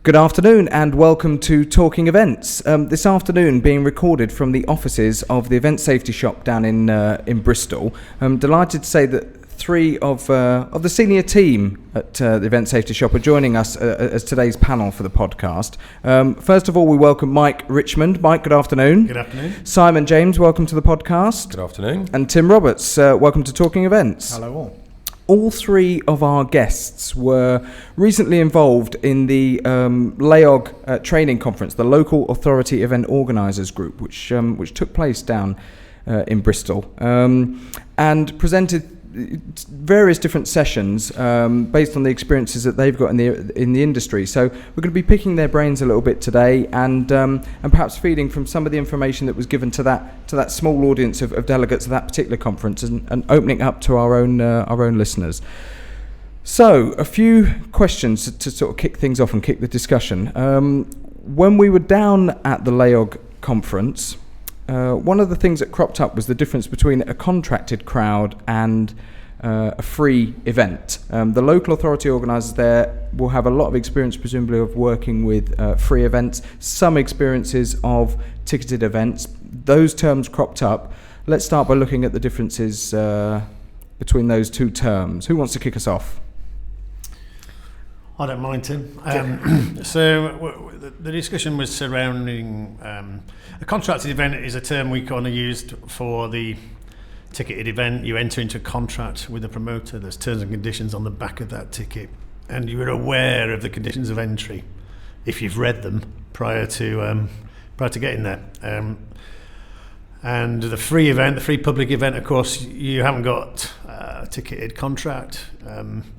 Good afternoon and welcome to Talking Events. This afternoon being recorded from the offices of the Event Safety Shop down in Bristol. I'm delighted to say that three of the senior team at the Event Safety Shop are joining us as today's panel for the podcast. First of all, we welcome Mike Richmond. Mike, good afternoon. Good afternoon. Simon James, welcome to the podcast. Good afternoon. And Tim Roberts, welcome to Talking Events. Hello all. All three of our guests were recently involved in the LAOG training conference, the Local Authority Event Organisers Group, which took place down in Bristol, and presented various different sessions based on the experiences that they've got in the industry. So we're going to be picking their brains a little bit today, and perhaps feeding from some of the information that was given to that small audience of delegates of that particular conference, and opening up to our own listeners. So a few questions to sort of kick things off and kick the discussion. When we were down at the LAOG conference, one of the things that cropped up was the difference between a contracted crowd and a free event. The local authority organisers there will have a lot of experience, presumably, of working with free events, some experiences of ticketed events. Those terms cropped up. Let's start by looking at the differences between those two terms. Who wants to kick us off? I don't mind, Tim. So the discussion was surrounding a contracted event is a term we kind of used for the ticketed event. You enter into a contract with the promoter. There's terms and conditions on the back of that ticket, and you are aware of the conditions of entry if you've read them prior to getting there. And the free event, the free public event, of course, you haven't got a ticketed contract.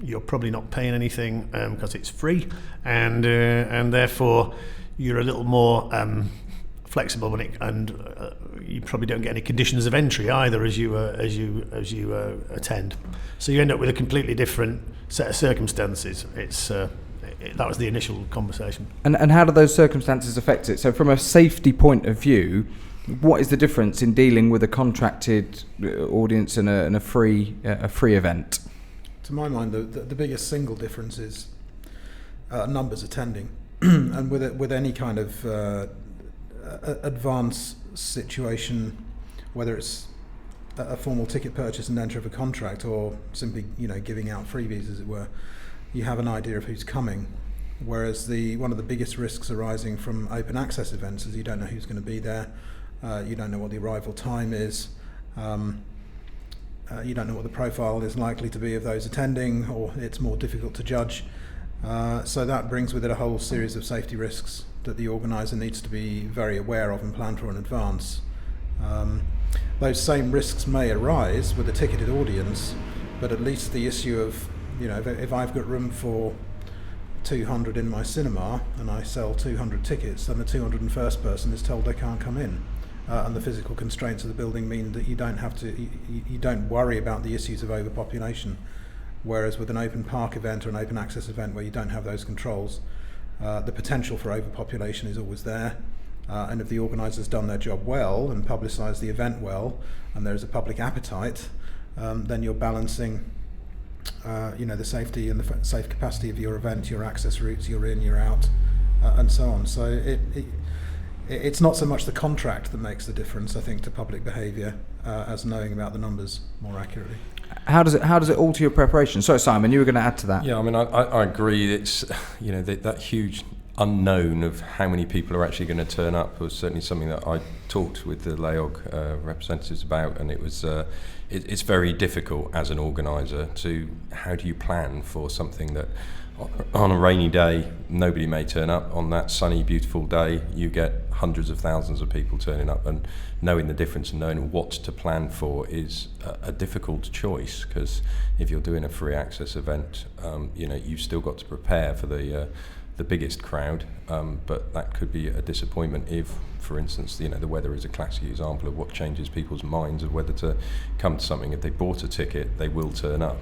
You're probably not paying anything because it's free, and therefore you're a little more flexible and you probably don't get any conditions of entry either as you attend. So you end up with a completely different set of circumstances. That was the initial conversation. And how do those circumstances affect it? So from a safety point of view, what is the difference in dealing with a contracted audience and a free event? To my mind, the biggest single difference is numbers attending, and with any kind of advance situation, whether it's a formal ticket purchase and entry of a contract, or simply giving out freebies, as it were, you have an idea of who's coming. Whereas one of the biggest risks arising from open access events is you don't know who's going to be there. You don't know what the arrival time is. You don't know what the profile is likely to be of those attending, or it's more difficult to judge. So that brings with it a whole series of safety risks that the organiser needs to be very aware of and plan for in advance. Those same risks may arise with a ticketed audience, but at least the issue of, if I've got room for 200 in my cinema and I sell 200 tickets, then the 201st person is told they can't come in. And the physical constraints of the building mean that you don't worry about the issues of overpopulation. Whereas with an open park event or an open access event where you don't have those controls, the potential for overpopulation is always there. And if the organiser's done their job well and publicised the event well, and there's a public appetite, then you're balancing the safety and the safe capacity of your event, your access routes, your in, your out, and so on. So it's not so much the contract that makes the difference, I think, to public behaviour as knowing about the numbers more accurately. How does it alter your preparation? Sorry, Simon, you were going to add to that. Yeah, I mean, I agree. It's that huge unknown of how many people are actually going to turn up was certainly something that I talked with the LAOG representatives about, and it was it's very difficult as an organiser to how do you plan for something that on a rainy day nobody may turn up. On that sunny beautiful day you get hundreds of thousands of people turning up, and knowing the difference and knowing what to plan for is a difficult choice, because if you're doing a free access event, you've still got to prepare for the biggest crowd, but that could be a disappointment if, for instance, the weather is a classic example of what changes people's minds of whether to come to something. If they bought a ticket, they will turn up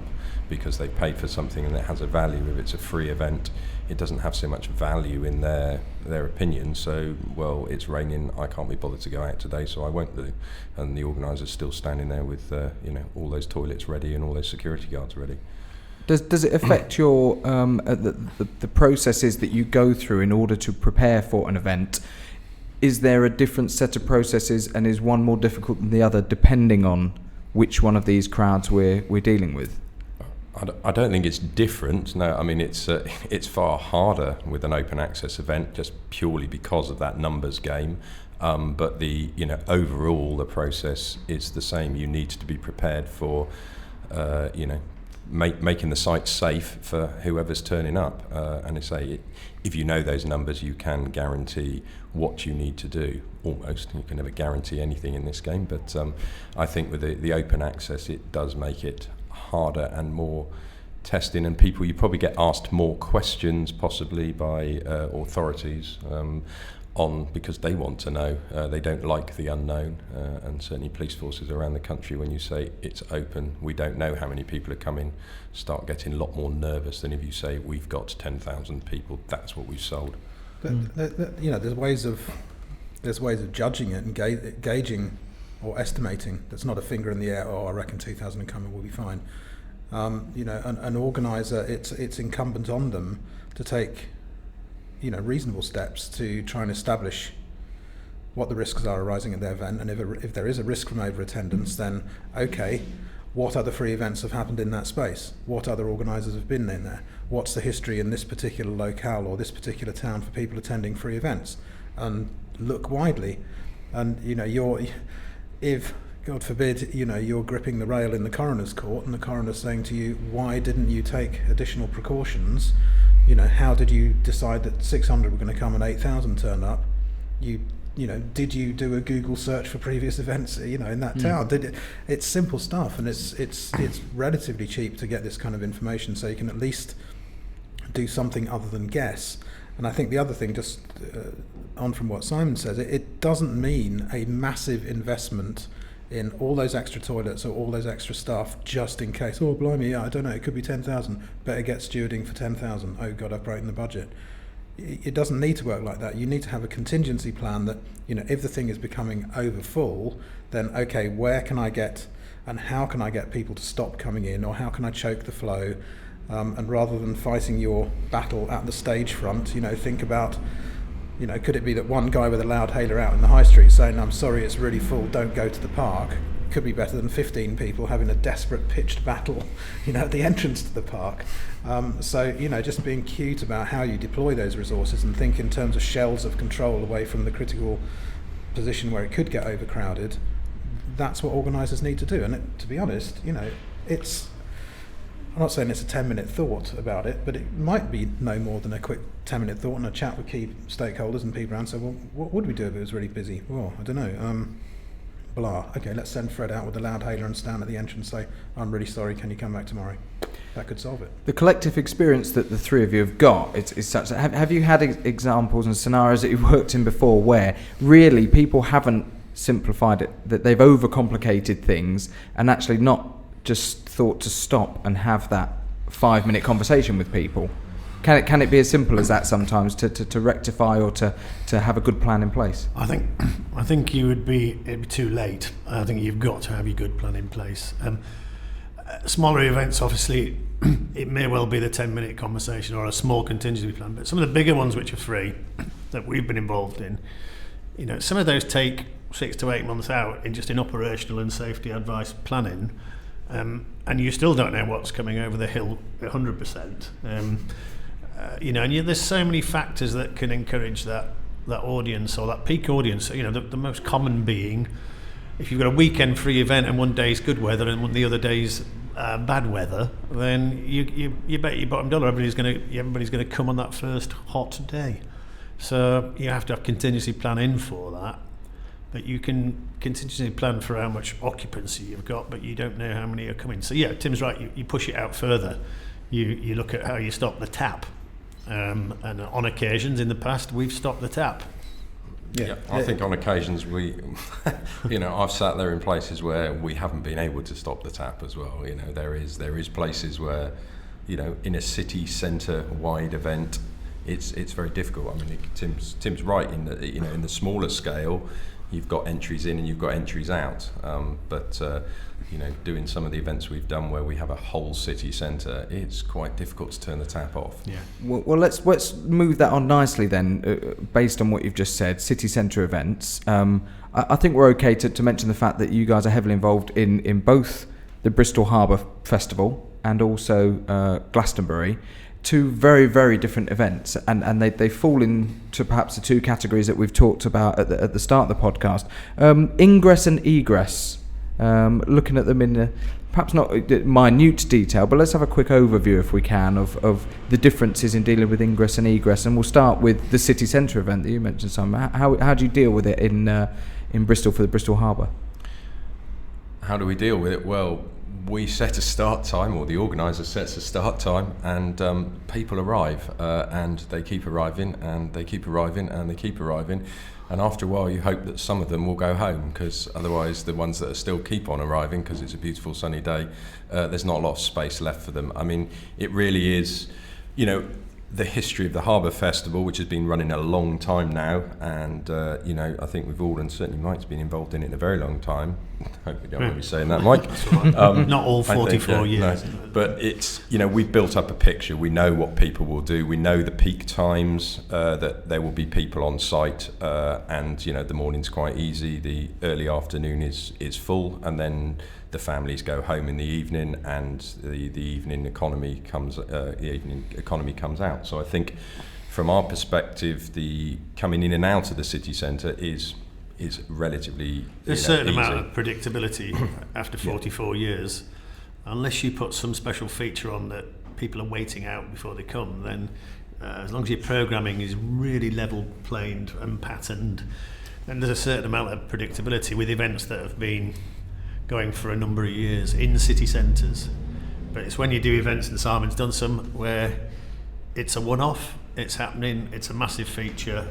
because they paid for something and it has a value. If it's a free event, it doesn't have so much value in their opinion. So, well, it's raining, I can't be bothered to go out today, so I won't do. And the organiser's still standing there with all those toilets ready and all those security guards ready. Does it affect your the processes that you go through in order to prepare for an event? Is there a different set of processes, and is one more difficult than the other depending on which one of these crowds we're dealing with? I don't think it's different. No, I mean it's far harder with an open access event just purely because of that numbers game. But overall the process is the same. You need to be prepared for making the site safe for whoever's turning up. And I say, if you know those numbers, you can guarantee what you need to do. Almost, you can never guarantee anything in this game. But I think with the open access, it does make it harder and more testing, and you probably get asked more questions possibly by authorities because they want to know. They don't like the unknown, and certainly police forces around the country, when you say it's open, we don't know how many people are coming, start getting a lot more nervous than if you say we've got 10,000 people, that's what we've sold. But there's ways of judging it and gauging or estimating. That's not a finger in the air. I reckon 2,000 coming, will be fine. An organizer, it's incumbent on them to take reasonable steps to try and establish what the risks are arising at their event, and if there is a risk from over attendance, then okay, what other free events have happened in that space? What other organisers have been in there? What's the history in this particular locale or this particular town for people attending free events? And look widely. And if God forbid, you're gripping the rail in the coroner's court and the coroner's saying to you, why didn't you take additional precautions? How did you decide that 600 were going to come and 8,000 turned up? Did you do a Google search for previous events, in that town? It's simple stuff, and it's relatively cheap to get this kind of information, so you can at least do something other than guess. And I think the other thing, just on from what Simon says, it doesn't mean a massive investment in all those extra toilets or all those extra staff just in case. Oh, blimey, I don't know, it could be 10,000. Better get stewarding for 10,000. Oh, God, I've broken the budget. It doesn't need to work like that. You need to have a contingency plan that, if the thing is becoming over full, then, okay, where can I get and how can I get people to stop coming in, or how can I choke the flow? And rather than fighting your battle at the stage front, think about, could it be that one guy with a loud hailer out in the high street saying, I'm sorry, it's really full, don't go to the park, could be better than 15 people having a desperate pitched battle, at the entrance to the park. Just being cute about how you deploy those resources and think in terms of shells of control away from the critical position where it could get overcrowded, that's what organisers need to do. And to be honest, I'm not saying it's a 10-minute thought about it, but it might be no more than a quick 10-minute thought and a chat with key stakeholders and people around. So, well, what would we do if it was really busy? Well, I don't know. Blah. Okay, let's send Fred out with a loud hailer and stand at the entrance and say, I'm really sorry, can you come back tomorrow? That could solve it. The collective experience that the three of you have got is such that have you had examples and scenarios that you've worked in before where really people haven't simplified it, that they've overcomplicated things and actually not just thought to stop and have that 5-minute conversation with people? Can it be as simple as that sometimes to rectify or to have a good plan in place? I think it'd be too late. I think you've got to have your good plan in place. Smaller events, obviously, it may well be the 10-minute conversation or a small contingency plan, but some of the bigger ones which are free that we've been involved in, some of those take 6 to 8 months out in operational and safety advice planning. And you still don't know what's coming over the hill 100%. And there's so many factors that can encourage that audience or that peak audience. The most common being, if you've got a weekend free event and one day's good weather and the other day's bad weather, then you bet your bottom dollar everybody's going to come on that first hot day. So you have to have contingency plan in for that. But you can contingency plan for how much occupancy you've got, but you don't know how many are coming. So yeah, Tim's right. You push it out further. You look at how you stop the tap, and on occasions in the past we've stopped the tap. Yeah, I think on occasions I've sat there in places where we haven't been able to stop the tap as well. There is places where, in a city centre wide event, it's very difficult. I mean, Tim's right in that in the smaller scale. you've got entries in and you've got entries out. But doing some of the events we've done where we have a whole city centre, it's quite difficult to turn the tap off. Yeah. Well, let's move that on nicely then, based on what you've just said, city centre events. I think we're okay to mention the fact that you guys are heavily involved in both the Bristol Harbour Festival and also Glastonbury. Two very, very different events, and they fall into perhaps the two categories that we've talked about at the start of the podcast. Ingress and egress, looking at them in perhaps not minute detail, but let's have a quick overview, if we can, of the differences in dealing with ingress and egress. And we'll start with the city centre event that you mentioned, Simon. How do you deal with it in Bristol for the Bristol Harbour? How do we deal with it? Well, we set a start time, or the organiser sets a start time, and people arrive, and they keep arriving, and they keep arriving, and they keep arriving. And after a while, you hope that some of them will go home, because otherwise the ones that are still keep on arriving, because it's a beautiful sunny day, there's not a lot of space left for them. I mean, it really is, the history of the Harbour Festival, which has been running a long time now, and I think we've all, and certainly Mike's been involved in it a very long time. I hope we don't want to be saying that, Mike. Not all 44 years. No. But it's, we've built up a picture. We know what people will do. We know the peak times, that there will be people on site, and the morning's quite easy. The early afternoon is full, and then the families go home in the evening, and the evening economy comes out. So I think, from our perspective, the coming in and out of the city centre is relatively there's a certain easy. amount of predictability after 44 years. Unless you put some special feature on that people are waiting out before they come, then as long as your programming is really level planed and patterned, then there's a certain amount of predictability with events that have been going for a number of years in city centres. But it's when you do events, and Simon's done some, where it's a one-off, it's happening, it's a massive feature.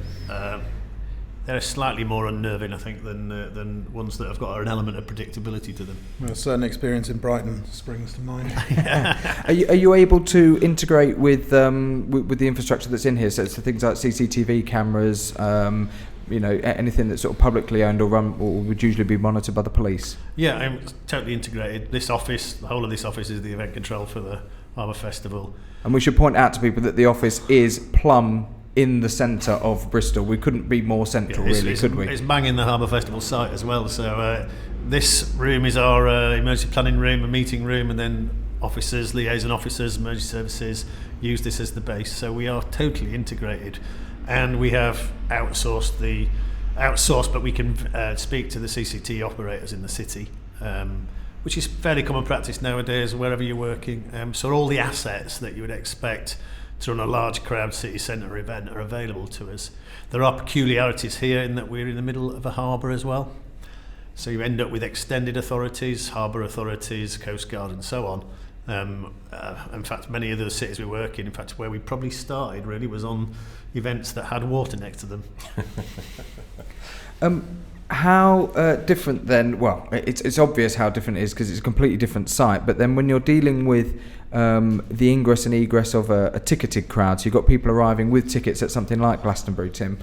They're slightly more unnerving, I think, than ones that have got an element of predictability to them. Well, a certain experience in Brighton springs to mind. Are you able to integrate with the infrastructure that's in here? So things like CCTV cameras, anything that's sort of publicly owned or run, or would usually be monitored by the police? Yeah, I'm totally integrated. This office, the whole of this office, is the event control for the Harbour Festival. And we should point out to people that the office is plumb in the centre of Bristol. We couldn't be more central, could we? It's bang in the Harbour Festival site as well. So this room is our emergency planning room, a meeting room, and then officers, liaison officers, emergency services use this as the base. So we are totally integrated, and we have outsourced, but we can speak to the CCT operators in the city, which is fairly common practice nowadays wherever you're working. So all the assets that you would expect to run a large crowd city centre event are available to us. There are peculiarities here in that we're in the middle of a harbour as well. So you end up with extended authorities, harbour authorities, Coast Guard and so on. In fact, many of the cities we work in fact, where we probably started really was on events that had water next to them. How different then? Well, it's obvious how different it is because it's a completely different site. But then when you're dealing with the ingress and egress of a ticketed crowd, so you've got people arriving with tickets at something like Glastonbury, Tim,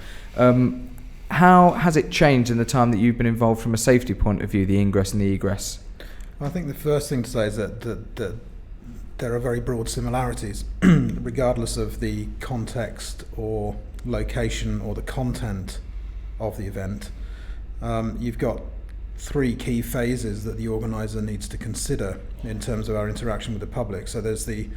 how has it changed in the time that you've been involved from a safety point of view, the ingress and the egress? I think the first thing to say is that there are very broad similarities, regardless of the context or location or the content of the event. You've got three key phases that the organiser needs to consider in terms of our interaction with the public. So there's the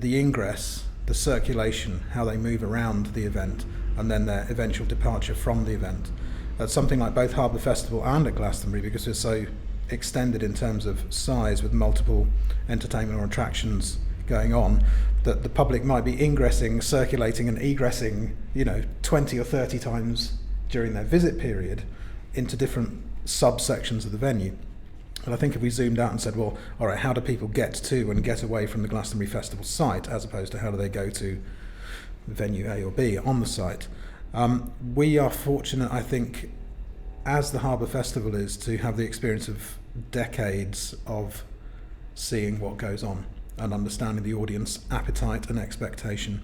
ingress, the circulation, how they move around the event, and then their eventual departure from the event. At something like both Harbour Festival and at Glastonbury, because we're so extended in terms of size with multiple entertainment or attractions going on, that the public might be ingressing, circulating and egressing 20 or 30 times during their visit period into different subsections of the venue. And I think if we zoomed out and said, well, all right, how do people get to and get away from the Glastonbury Festival site, as opposed to how do they go to venue A or B on the site? We are fortunate, I think, as the Harbour Festival is, to have the experience of decades of seeing what goes on and understanding the audience appetite and expectation.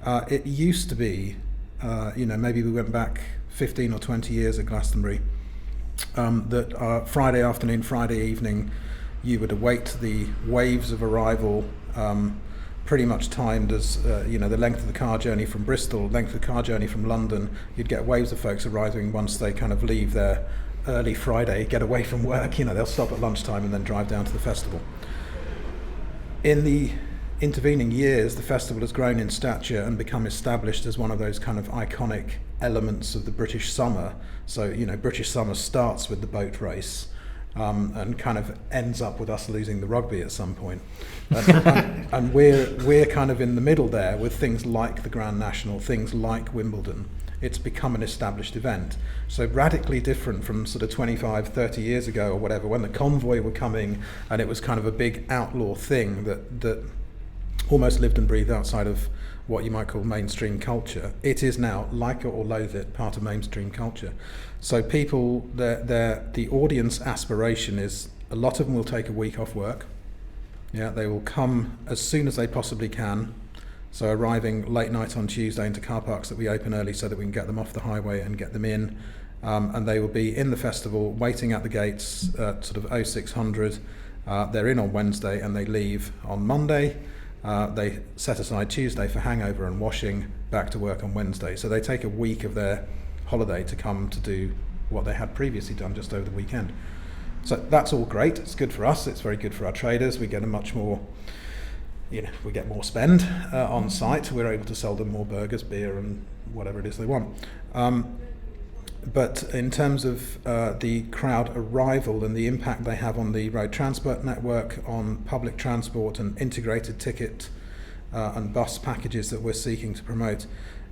It used to be, maybe we went back 15 or 20 years at Glastonbury, that Friday afternoon, Friday evening, you would await the waves of arrival, pretty much timed as the length of the car journey from Bristol, length of the car journey from London. You'd get waves of folks arriving once they kind of leave their early Friday, get away from work. They'll stop at lunchtime and then drive down to the festival. In the intervening years, the festival has grown in stature and become established as one of those kind of iconic elements of the British summer. So, British summer starts with the boat race, and kind of ends up with us losing the rugby at some point. And we're kind of in the middle there with things like the Grand National, things like Wimbledon. It's become an established event. So radically different from sort of 25, 30 years ago or whatever, when the convoy were coming and it was kind of a big outlaw thing that almost lived and breathed outside of what you might call mainstream culture. It is now, like it or loathe it, part of mainstream culture. So people, the audience aspiration is, a lot of them will take a week off work. Yeah, they will come as soon as they possibly can. So arriving late night on Tuesday into car parks that we open early so that we can get them off the highway and get them in. And they will be in the festival waiting at the gates at sort of 0600. They're in on Wednesday and they leave on Monday. They set aside Tuesday for hangover and washing, back to work on Wednesday. So they take a week of their holiday to come to do what they had previously done just over the weekend. So that's all great. It's good for us. It's very good for our traders. We get a much more, we get more spend on site. We're able to sell them more burgers, beer, and whatever it is they want. But in terms of the crowd arrival and the impact they have on the road transport network, on public transport and integrated ticket and bus packages that we're seeking to promote,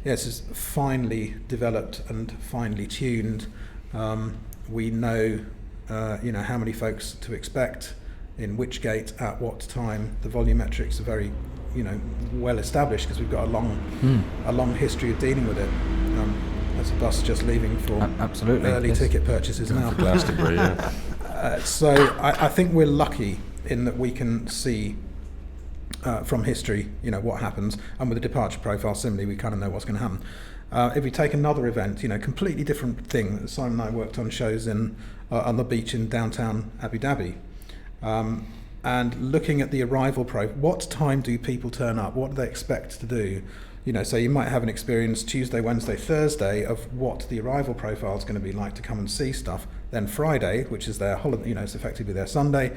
yes, it's finely developed and finely tuned. We know, how many folks to expect, in which gate, at what time. The volumetrics are very, well established because we've got a long history of dealing with it. There's a bus just leaving for absolutely early ticket purchases now. For Glastonbury, yeah. So I think we're lucky in that we can see from history, what happens, and with the departure profile, similarly, we kind of know what's going to happen. If we take another event, completely different thing. Simon and I worked on shows on the beach in downtown Abu Dhabi, and looking at the arrival what time do people turn up? What do they expect to do? So you might have an experience Tuesday, Wednesday, Thursday of what the arrival profile is going to be like to come and see stuff. Then Friday, which is their holiday, it's effectively their Sunday.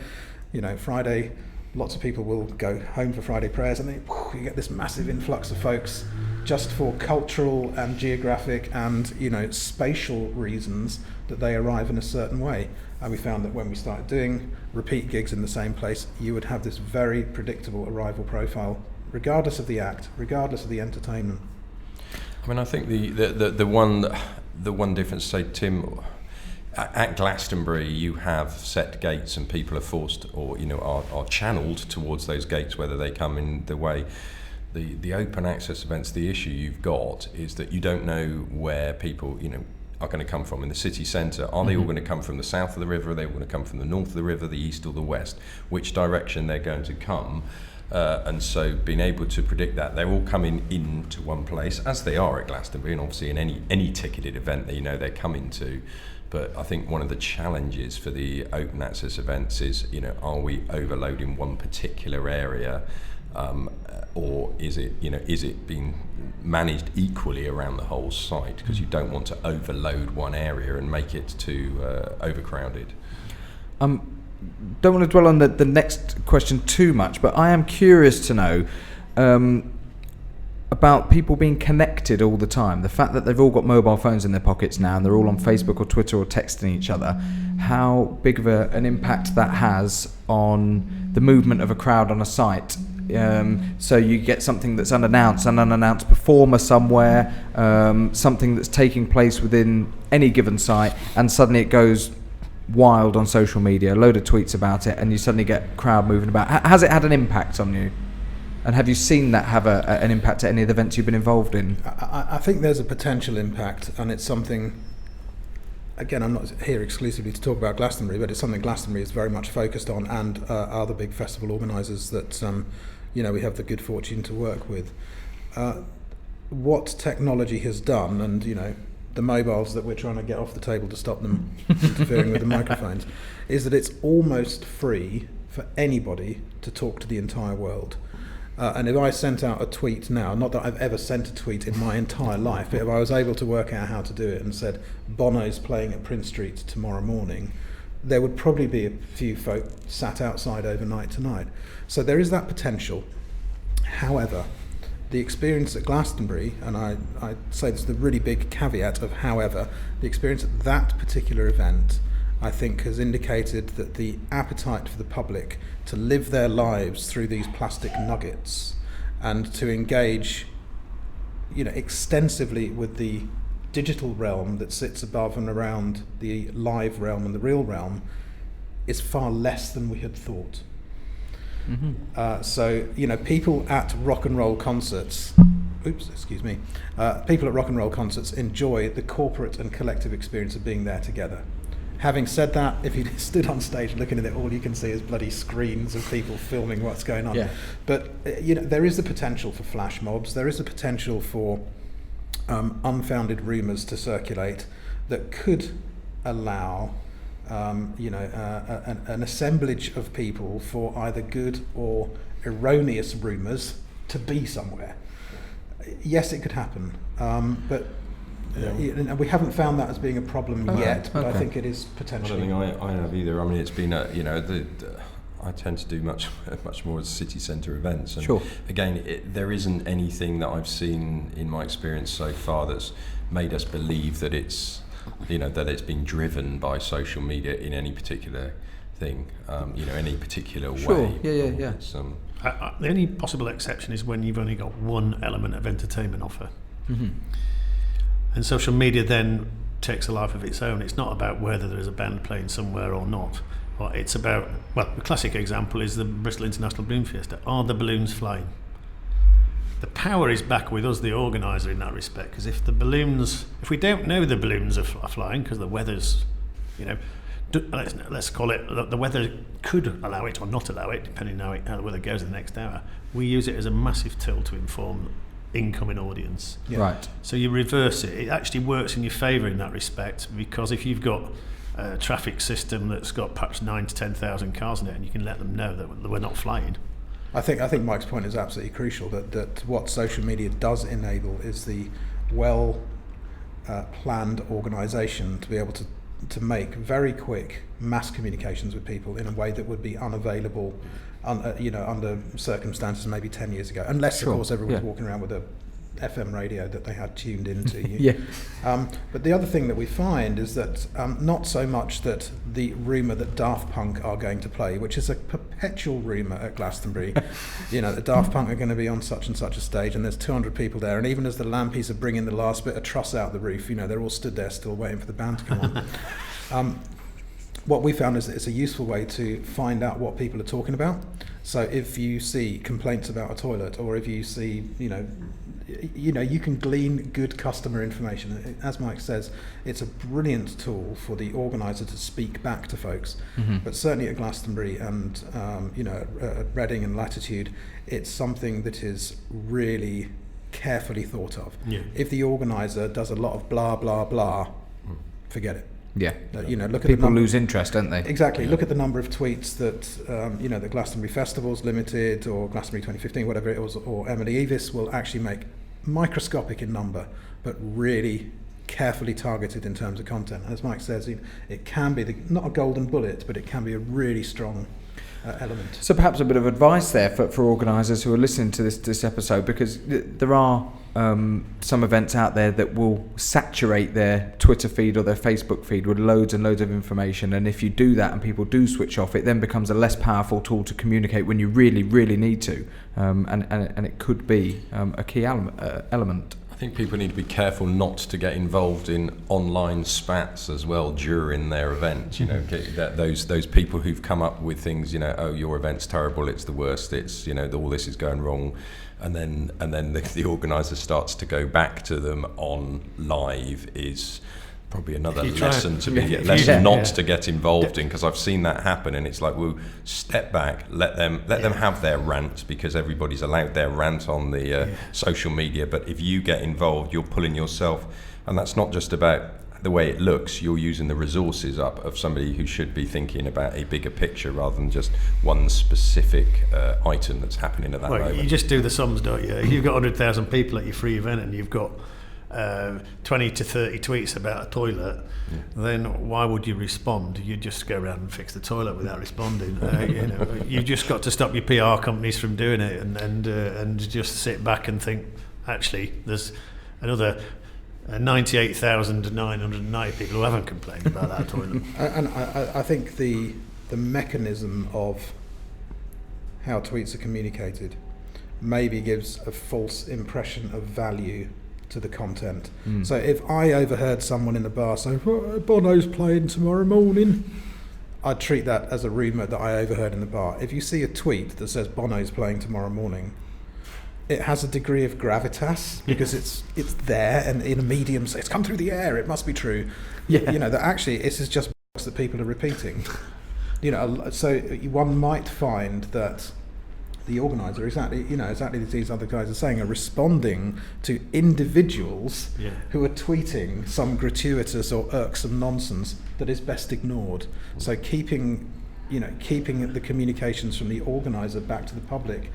Friday, lots of people will go home for Friday prayers, and then you get this massive influx of folks just for cultural and geographic and spatial reasons that they arrive in a certain way. And we found that when we started doing repeat gigs in the same place, you would have this very predictable arrival profile, regardless of the act, regardless of the entertainment. I mean, I think the one difference, say, Tim, at Glastonbury, you have set gates and people are forced or are channeled towards those gates, whether they come in the way. The open access events, the issue you've got is that you don't know where people are going to come from in the city centre. Are they all going to come from the south of the river? Are they all going to come from the north of the river, the east or the west? Which direction they're going to come? And so being able to predict that, they're all coming into one place, as they are at Glastonbury, and obviously in any ticketed event that they're coming to. But I think one of the challenges for the open access events is, are we overloading one particular area, or is it being managed equally around the whole site? Because you don't want to overload one area and make it too overcrowded. Don't want to dwell on the next question too much, but I am curious to know about people being connected all the time. The fact that they've all got mobile phones in their pockets now and they're all on Facebook or Twitter or texting each other, how big of an impact that has on the movement of a crowd on a site. So you get something that's unannounced, an unannounced performer somewhere, something that's taking place within any given site, and suddenly it goes wild on social media, a load of tweets about it, and you suddenly get crowd moving about. Has it had an impact on you? And have you seen that have an impact at any of the events you've been involved in? I think there's a potential impact, and it's something, again, I'm not here exclusively to talk about Glastonbury, but it's something Glastonbury is very much focused on, and other big festival organisers that we have the good fortune to work with. What technology has done, and the mobiles that we're trying to get off the table to stop them interfering with the microphones, is that it's almost free for anybody to talk to the entire world. And if I sent out a tweet now, not that I've ever sent a tweet in my entire life, but if I was able to work out how to do it and said, Bono's playing at Prince Street tomorrow morning, there would probably be a few folk sat outside overnight tonight. So there is that potential. However, the experience at Glastonbury, and I say this is the really big caveat of however, the experience at that particular event, I think, has indicated that the appetite for the public to live their lives through these plastic nuggets and to engage, extensively with the digital realm that sits above and around the live realm and the real realm is far less than we had thought. Mm-hmm. So, people at rock and roll concerts, people at rock and roll concerts enjoy the corporate and collective experience of being there together. Having said that, if you stood on stage looking at it, all you can see is bloody screens of people filming what's going on. Yeah. But there is the potential for flash mobs. There is the potential for unfounded rumours to circulate that could allow an assemblage of people for either good or erroneous rumours to be somewhere. Yes, it could happen, but we haven't found that as being a problem yet. But I think it is potentially. I don't think I have either. I mean, it's been I tend to do much more as city centre events. And sure. Again, there isn't anything that I've seen in my experience so far that's made us believe that it's that it's been driven by social media in any particular thing, any particular way. Yeah. The only possible exception is when you've only got one element of entertainment offer. Mm-hmm. And social media then takes a life of its own. It's not about whether there is a band playing somewhere or not. Or it's about, the classic example is the Bristol International Balloon Fiesta. Are the balloons flying? The power is back with us, the organiser, in that respect. Because if we don't know the balloons are flying, because the weather's, let's call it, the weather could allow it or not allow it, depending on how the weather goes in the next hour. We use it as a massive tool to inform incoming audience. Yeah. Right. So you reverse it. It actually works in your favour in that respect, because if you've got a traffic system that's got perhaps 9,000 to 10,000 cars in it, and you can let them know that we're not flying. I think Mike's point is absolutely crucial. That what social media does enable is the planned organisation to be able to make very quick mass communications with people in a way that would be unavailable under circumstances maybe 10 years ago, unless of course everyone's walking around with a FM radio that they had tuned into. But the other thing that we find is that not so much that the rumour that Daft Punk are going to play, which is a perpetual rumour at Glastonbury, that Daft Punk are going to be on such and such a stage and there's 200 people there, and even as the lampies are bringing the last bit of truss out the roof, they're all stood there still waiting for the band to come on. What we found is that it's a useful way to find out what people are talking about. So if you see complaints about a toilet, or if you see, you can glean good customer information. As Mike says, it's a brilliant tool for the organiser to speak back to folks. Mm-hmm. But certainly at Glastonbury and at Reading and Latitude, it's something that is really carefully thought of. Yeah. If the organiser does a lot of blah blah blah, forget it. Yeah, look at people lose interest, don't they? Exactly. Yeah. Look at the number of tweets that the Glastonbury Festivals Limited or Glastonbury 2015, whatever it was, or Emily Evis will actually make, microscopic in number, but really carefully targeted in terms of content. As Mike says, it can be not a golden bullet, but it can be a really strong element. So perhaps a bit of advice there for organisers who are listening to this episode, because there are some events out there that will saturate their Twitter feed or their Facebook feed with loads and loads of information, and if you do that and people do switch off, it then becomes a less powerful tool to communicate when you really, really need to, and it could be a key element. I think people need to be careful not to get involved in online spats as well during their event. Those people who've come up with things, your event's terrible, it's the worst, it's all this is going wrong, and then the organizer starts to go back to them on live is probably another lesson not to get involved in, because I've seen that happen, and it's like, well, step back, let them have their rant, because everybody's allowed their rant on the social media, but if you get involved, you're pulling yourself And that's not just about the way it looks. You're using the resources up of somebody who should be thinking about a bigger picture rather than just one specific item that's happening at that moment. You just do the sums, don't you? If you've got 100,000 people at your free event and you've got 20 to 30 tweets about a toilet, then why would you respond? You just go around and fix the toilet without responding. You've just got to stop your PR companies from doing it, and just sit back and think, actually, there's another 98,990 people who haven't complained about that toilet. And I think the mechanism of how tweets are communicated maybe gives a false impression of value to the content. So if I overheard someone in the bar say, Bono's playing tomorrow morning, I'd treat that as a rumour that I overheard in the bar. If you see a tweet that says Bono's playing tomorrow morning, it has a degree of gravitas because it's there, and in a medium, so it's come through the air, it must be true. Yeah. That actually this is just that people are repeating. So one might find that the organizer, exactly as these other guys are saying, are responding to individuals who are tweeting some gratuitous or irksome nonsense that is best ignored. So keeping the communications from the organizer back to the public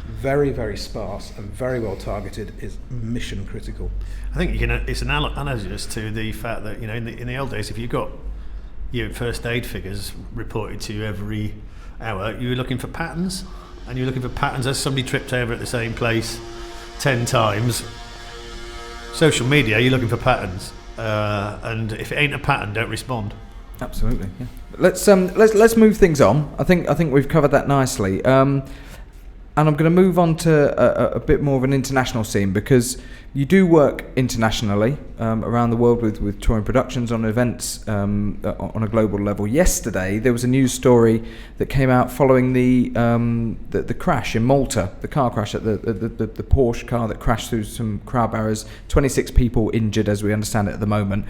very, very sparse and very well targeted is mission critical. I think it's analogous to the fact that in the old days, if you got your first aid figures reported to you every hour, you were looking for patterns. And you're looking for patterns as somebody tripped over at the same place 10 times. Social media, you're looking for patterns, and if it ain't a pattern, don't respond. Absolutely. Yeah. Let's move things on. I think we've covered that nicely. And I'm going to move on to a bit more of an international scene, because you do work internationally around the world with touring productions on events on a global level. Yesterday, there was a news story that came out following the crash in Malta, the car crash at the Porsche car that crashed through some crowd barriers. 26 people injured, as we understand it at the moment.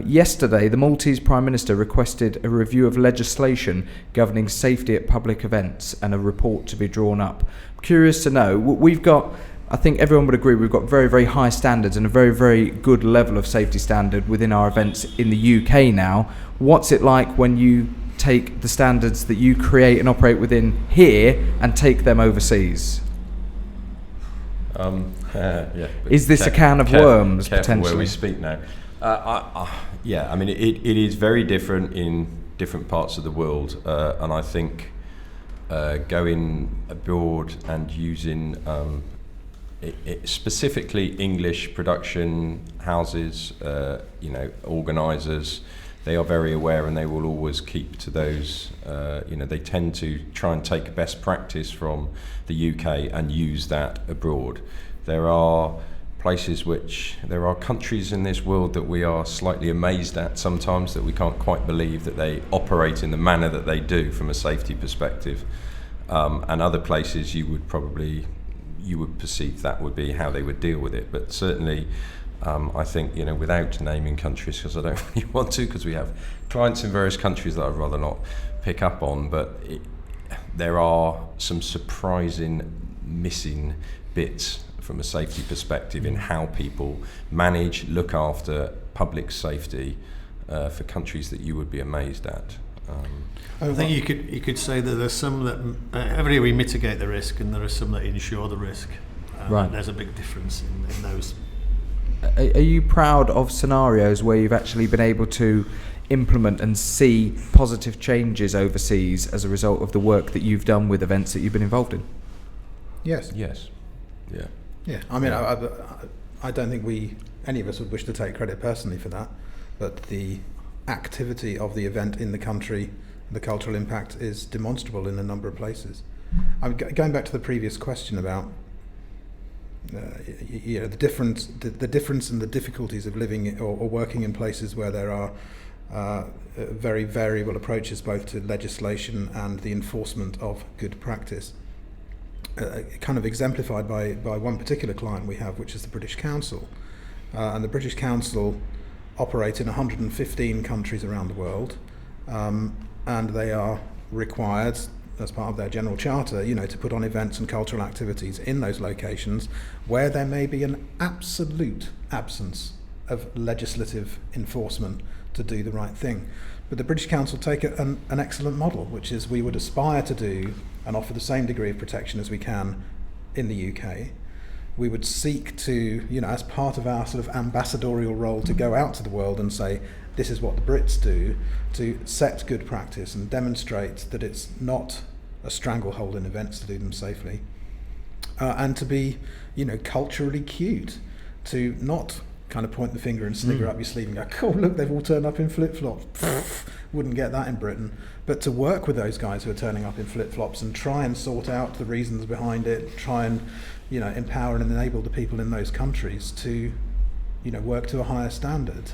Yesterday, the Maltese Prime Minister requested a review of legislation governing safety at public events and a report to be drawn up. I'm curious to know, we've got, I think everyone would agree, we've got very, very high standards and a very, very good level of safety standard within our events in the UK now. What's it like when you take the standards that you create and operate within here and take them overseas? Is this a can of worms, potentially? Where we speak now. I mean, it is very different in different parts of the world, and I think going abroad and using specifically English production houses, organisers, they are very aware, and they will always keep to those. They tend to try and take best practice from the UK and use that abroad. There are countries in this world that we are slightly amazed at sometimes, that we can't quite believe that they operate in the manner that they do from a safety perspective. And other places you would perceive that would be how they would deal with it. But certainly, I think, without naming countries, because I don't really want to, because we have clients in various countries that I'd rather not pick up on, but there are some surprising missing bits from a safety perspective in how people manage, look after public safety for countries that you would be amazed at. I think you could say that there's some that every year we mitigate the risk, and there are some that insure the risk. Right. There's a big difference in those. Are you proud of scenarios where you've actually been able to implement and see positive changes overseas as a result of the work that you've done with events that you've been involved in? Yes. Yes. Yeah. Yeah. I mean, I don't think any of us would wish to take credit personally for that, but the activity of the event in the country, the cultural impact is demonstrable in a number of places. I'm going back to the previous question about the difference and the difficulties of living or working in places where there are very variable approaches both to legislation and the enforcement of good practice. Kind of exemplified by one particular client we have, which is the British Council. And the British Council operate in 115 countries around the world, and they are required, as part of their general charter, to put on events and cultural activities in those locations where there may be an absolute absence of legislative enforcement to do the right thing. But the British Council take an excellent model, which is we would aspire to do and offer the same degree of protection as we can in the UK. We would seek to, as part of our sort of ambassadorial role, to go out to the world and say, this is what the Brits do, to set good practice and demonstrate that it's not a stranglehold in events to do them safely. And to be, culturally cute, to not kind of point the finger and snigger up your sleeve and go, cool, look, they've all turned up in flip-flops. Wouldn't get that in Britain. But to work with those guys who are turning up in flip-flops and try and sort out the reasons behind it, try and, empower and enable the people in those countries to, work to a higher standard.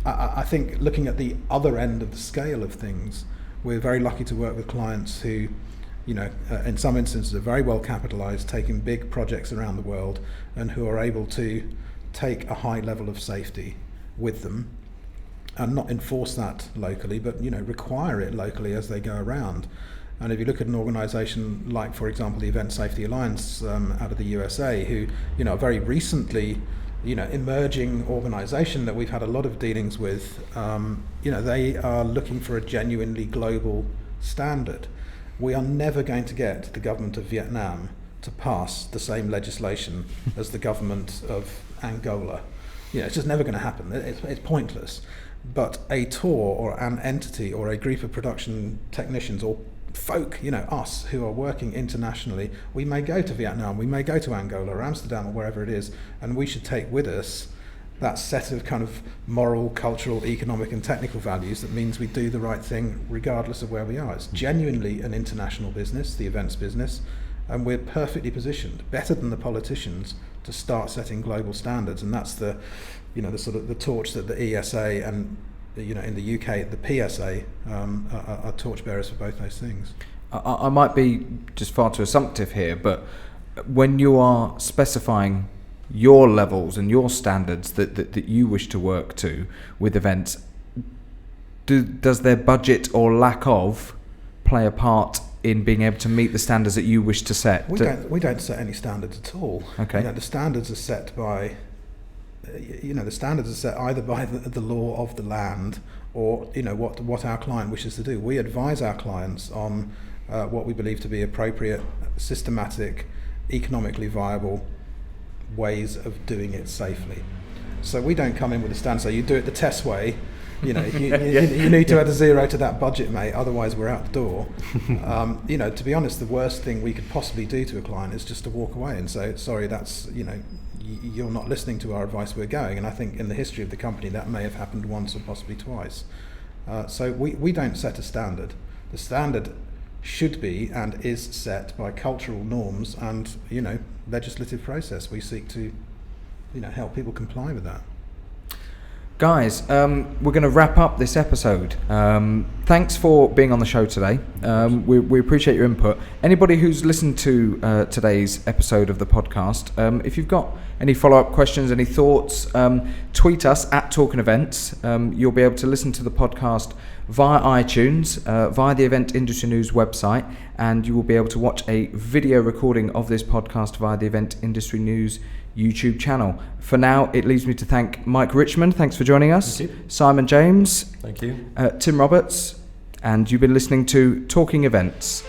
I think looking at the other end of the scale of things, we're very lucky to work with clients who, in some instances are very well capitalized, taking big projects around the world, and who are able to take a high level of safety with them and not enforce that locally, but require it locally as they go around. And if you look at an organisation like, for example, the Event Safety Alliance out of the USA, who a very recently emerging organisation that we've had a lot of dealings with, they are looking for a genuinely global standard. We are never going to get the government of Vietnam to pass the same legislation as the government of Angola. It's just never going to happen. It's pointless. But a tour or an entity or a group of production technicians or folk, us who are working internationally, we may go to Vietnam, we may go to Angola or Amsterdam or wherever it is, and we should take with us that set of kind of moral, cultural, economic and technical values that means we do the right thing regardless of where we are. It's genuinely an international business, the events business, and we're perfectly positioned, better than the politicians, to start setting global standards. And that's the sort of the torch that the ESA and in the UK the PSA are torchbearers for both those things. I might be just far too assumptive here, but when you are specifying your levels and your standards that you wish to work to with events, does their budget or lack of play a part in being able to meet the standards that you wish to set? We don't set any standards at all. Okay. The standards are set by either by the law of the land or what our client wishes to do. We advise our clients on what we believe to be appropriate, systematic, economically viable ways of doing it safely. So we don't come in with a standard, so you do it the test way, you need to add a zero to that budget, mate, otherwise we're out the door. To be honest, the worst thing we could possibly do to a client is just to walk away and say, sorry, that's, you're not listening to our advice, we're going. And I think in the history of the company that may have happened once or possibly twice. So we don't set a standard. The standard should be and is set by cultural norms and legislative process. We seek to help people comply with that. Guys, we're going to wrap up this episode. Thanks for being on the show today. We appreciate your input. Anybody who's listened to today's episode of the podcast, if you've got any follow-up questions, any thoughts, tweet us at Talkin' Events. You'll be able to listen to the podcast via iTunes, via the Event Industry News website, and you will be able to watch a video recording of this podcast via the Event Industry News YouTube channel. For now, it leaves me to thank Mike Richmond. Thanks for joining us. Thank you. Simon James. Thank you. Tim Roberts. And you've been listening to Talking Events.